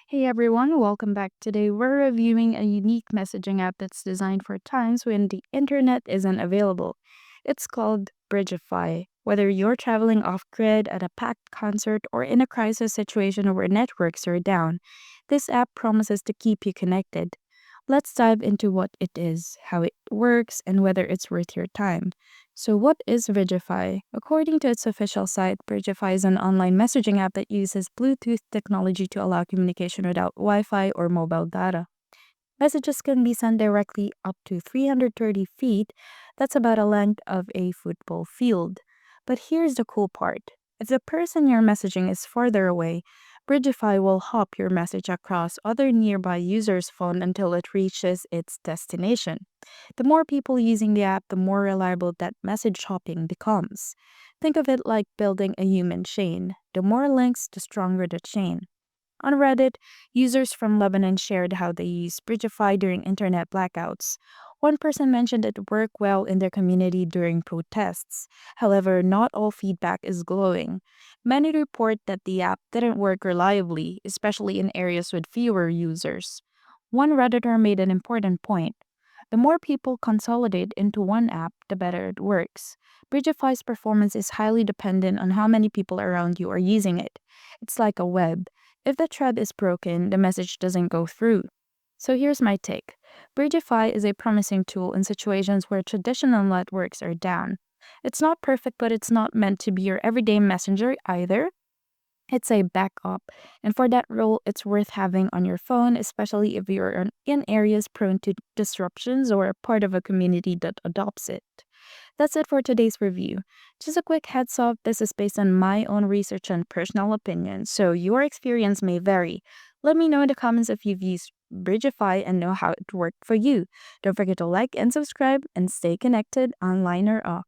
Hey everyone, welcome back. Today we're reviewing a unique messaging app that's designed for times when the internet isn't available. It's called Bridgefy. Whether you're traveling off grid at a packed concert or in a crisis situation where networks are down, this app promises to keep you connected. Let's dive into what it is, how it works, and whether it's worth your time. So, what is Bridgefy? According to its official site, Bridgefy is an online messaging app that uses Bluetooth technology to allow communication without Wi Fi or mobile data. Messages can be sent directly up to 330 feet. That's about a length of a football field. But here's the cool part. If the person you're messaging is farther away, Bridgefy will hop your message across other nearby users' phone until it reaches its destination. The more people using the app, the more reliable that message hopping becomes. Think of it like building a human chain. The more links, the stronger the chain. On Reddit, users from Lebanon shared how they use Bridgefy during internet blackouts. One person mentioned it worked well in their community during protests. However, not all feedback is glowing. Many report that the app didn't work reliably, especially in areas with fewer users. One Redditor made an important point. The more people consolidate into one app, the better it works. Bridgefy's performance is highly dependent on how many people around you are using it. It's like a web. If the thread is broken, the message doesn't go through. So here's my take. Bridgefy is a promising tool in situations where traditional networks are down. It's not perfect, but it's not meant to be your everyday messenger either. It's a backup, and for that role, it's worth having on your phone, especially if you're in areas prone to disruptions or a part of a community that adopts it. That's it for today's review. Just a quick heads up, this is based on my own research and personal opinion, so your experience may vary. Let me know in the comments if you've used Bridgefy and know how it worked for you. Don't forget to like and subscribe and stay connected online or off.